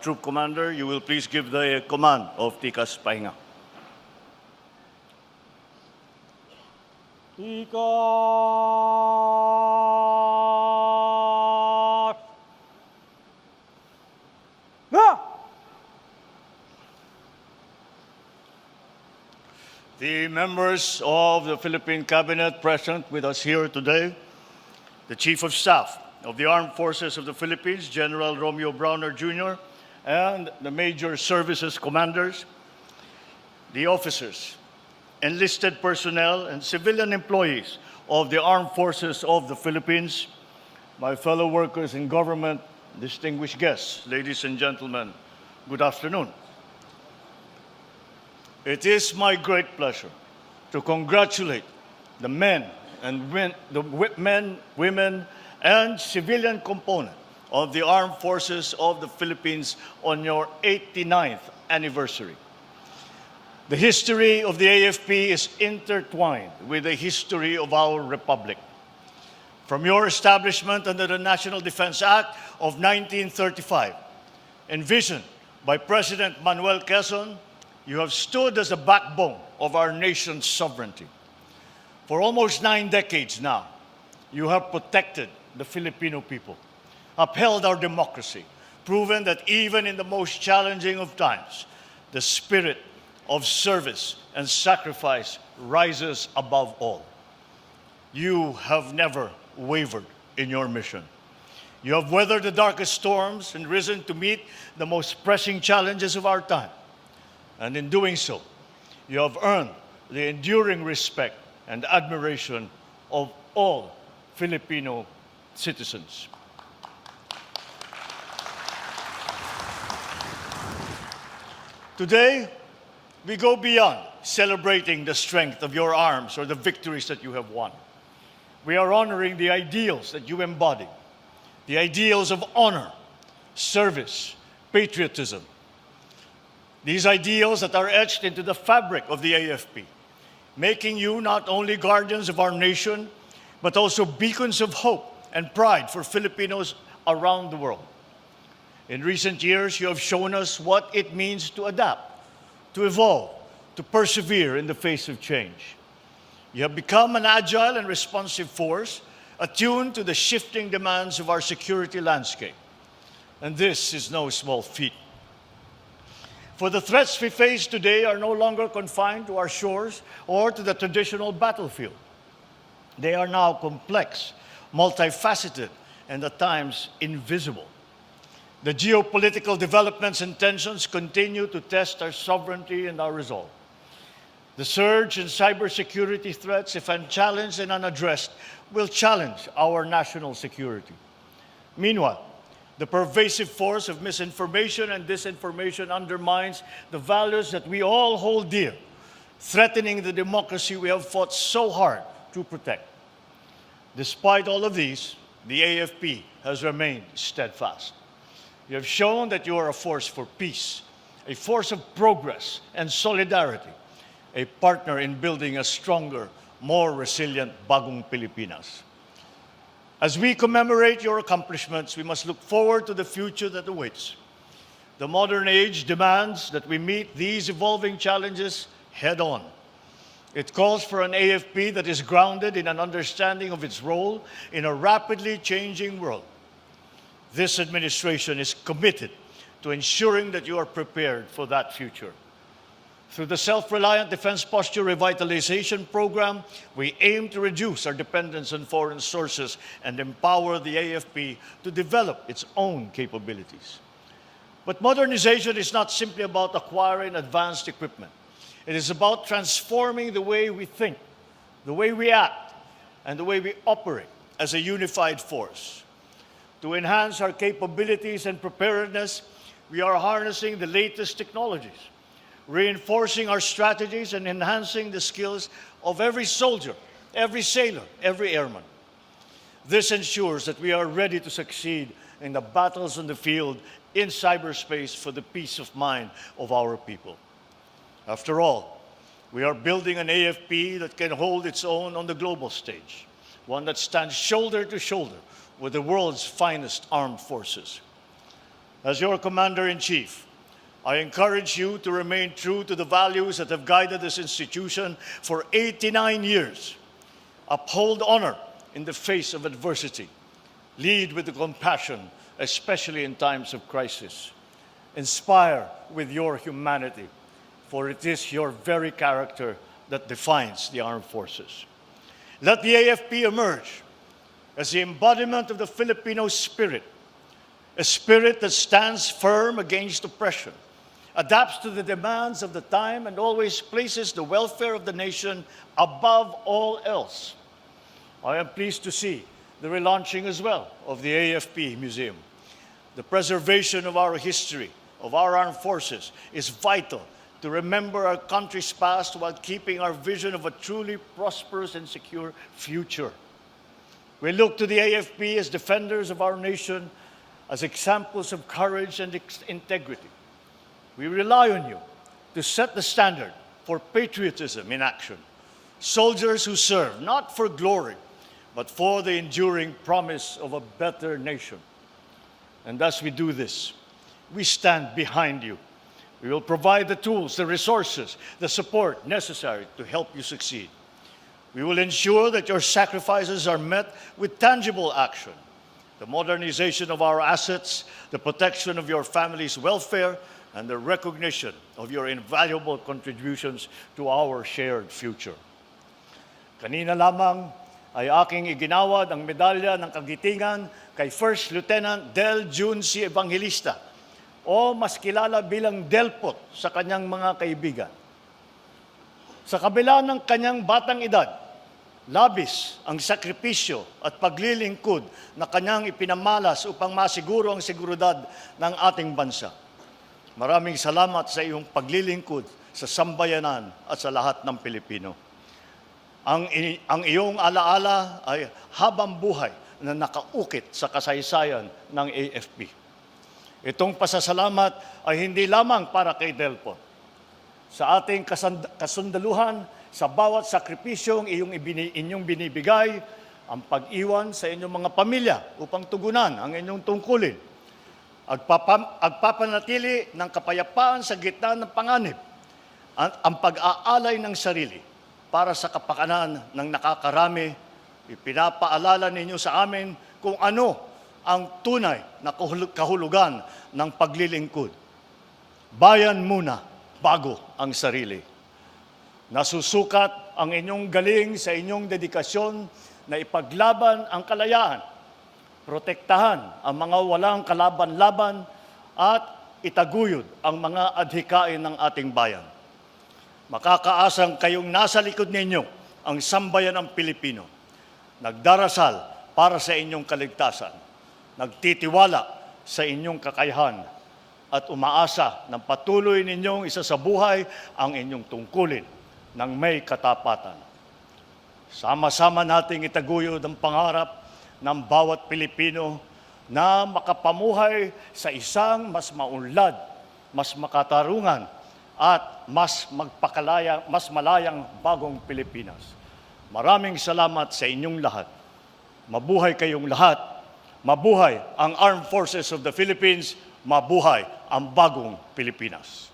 Troop Commander, you will please give the command of Tikas Pahinga. Tikas! Na! The members of the Philippine Cabinet present with us here today, the Chief of Staff of the Armed Forces of the Philippines, General Romeo Browner Jr., and the Major Services Commanders, the officers, enlisted personnel, and civilian employees of the Armed Forces of the Philippines, my fellow workers in government, distinguished guests, ladies and gentlemen, good afternoon. It is my great pleasure to congratulate the men, women, and civilian component of the Armed Forces of the Philippines on your 89th anniversary. The history of the AFP is intertwined with the history of our republic. From your establishment under the National Defense Act of 1935, envisioned by President Manuel Quezon, you have stood as the backbone of our nation's sovereignty. For almost 9 decades now, you have protected the Filipino people, upheld our democracy, proven that even in the most challenging of times, the spirit of service and sacrifice rises above all. You have never wavered in your mission. You have weathered the darkest storms and risen to meet the most pressing challenges of our time. And in doing so, you have earned the enduring respect and admiration of all Filipino citizens. Today, we go beyond celebrating the strength of your arms or the victories that you have won. We are honoring the ideals that you embody, the ideals of honor, service, patriotism. These ideals that are etched into the fabric of the AFP, making you not only guardians of our nation, but also beacons of hope and pride for Filipinos around the world. In recent years, you have shown us what it means to adapt, to evolve, to persevere in the face of change. You have become an agile and responsive force, attuned to the shifting demands of our security landscape. And this is no small feat. For the threats we face today are no longer confined to our shores or to the traditional battlefield. They are now complex, multifaceted, and at times invisible. The geopolitical developments and tensions continue to test our sovereignty and our resolve. The surge in cybersecurity threats, if unchallenged and unaddressed, will challenge our national security. Meanwhile, the pervasive force of misinformation and disinformation undermines the values that we all hold dear, threatening the democracy we have fought so hard to protect. Despite all of these, the AFP has remained steadfast. You have shown that you are a force for peace, a force of progress and solidarity, a partner in building a stronger, more resilient Bagong Pilipinas. As we commemorate your accomplishments, we must look forward to the future that awaits. The modern age demands that we meet these evolving challenges head on. It calls for an AFP that is grounded in an understanding of its role in a rapidly changing world. This administration is committed to ensuring that you are prepared for that future. Through the Self-Reliant Defense Posture Revitalization Program, we aim to reduce our dependence on foreign sources and empower the AFP to develop its own capabilities. But modernization is not simply about acquiring advanced equipment. It is about transforming the way we think, the way we act, and the way we operate as a unified force. To enhance our capabilities and preparedness, we are harnessing the latest technologies, reinforcing our strategies and enhancing the skills of every soldier, every sailor, every airman. This ensures that we are ready to succeed in the battles on the field, in cyberspace, for the peace of mind of our people. After all, we are building an AFP that can hold its own on the global stage, one that stands shoulder to shoulder with the world's finest armed forces. As your Commander-in-Chief, I encourage you to remain true to the values that have guided this institution for 89 years. Uphold honor in the face of adversity. Lead with compassion, especially in times of crisis. Inspire with your humanity, for it is your very character that defines the armed forces. Let the AFP emerge as the embodiment of the Filipino spirit, a spirit that stands firm against oppression, adapts to the demands of the time, and always places the welfare of the nation above all else. I am pleased to see the relaunching as well of the AFP Museum. The preservation of our history, of our armed forces, is vital to remember our country's past while keeping our vision of a truly prosperous and secure future. We look to the AFP as defenders of our nation, as examples of courage and integrity. We rely on you to set the standard for patriotism in action. Soldiers who serve not for glory, but for the enduring promise of a better nation. And as we do this, we stand behind you. We will provide the tools, the resources, the support necessary to help you succeed. We will ensure that your sacrifices are met with tangible action. The modernization of our assets, the protection of your family's welfare, and the recognition of your invaluable contributions to our shared future. Kanina lamang ay aking iginawad ang medalya ng kagitingan kay First Lieutenant Del June C. Evangelista, o mas kilala bilang Delpot sa kanyang mga kaibigan. Sa kabila ng kanyang batang edad, labis ang sakripisyo at paglilingkod na kanyang ipinamalas upang masiguro ang seguridad ng ating bansa. Maraming salamat sa iyong paglilingkod sa sambayanan at sa lahat ng Pilipino. Ang iyong alaala ay habang buhay na nakaukit sa kasaysayan ng AFP. Itong pasasalamat ay hindi lamang para kay Delpot. Sa ating kasundaluhan, sa bawat sakripisyong inyong binibigay, ang pag-iwan sa inyong mga pamilya upang tugunan ang inyong tungkulin, agpapanatili ng kapayapaan sa gitna ng panganib, ang pag-aalay ng sarili para sa kapakanan ng nakakarami, ipinapaalala ninyo sa amin kung ano ang tunay na kahulugan ng paglilingkod. Bayan muna bago ang sarili. Nasusukat ang inyong galing sa inyong dedikasyon na ipaglaban ang kalayaan, protektahan ang mga walang kalaban-laban, at itaguyod ang mga adhikain ng ating bayan. Makakaasang kayong nasa likod ninyo ang sambayan ng Pilipino, nagdarasal para sa inyong kaligtasan, nagtitiwala sa inyong kakayahan, at umaasa ng patuloy ninyong isa sa buhay ang inyong tungkulin ng may katapatan. Sama-sama nating itaguyod ang pangarap ng bawat Pilipino na makapamuhay sa isang mas maunlad, mas makatarungan, at mas malayang bagong Pilipinas. Maraming salamat sa inyong lahat. Mabuhay kayong lahat. Mabuhay ang Armed Forces of the Philippines. Mabuhay ang bagong Pilipinas.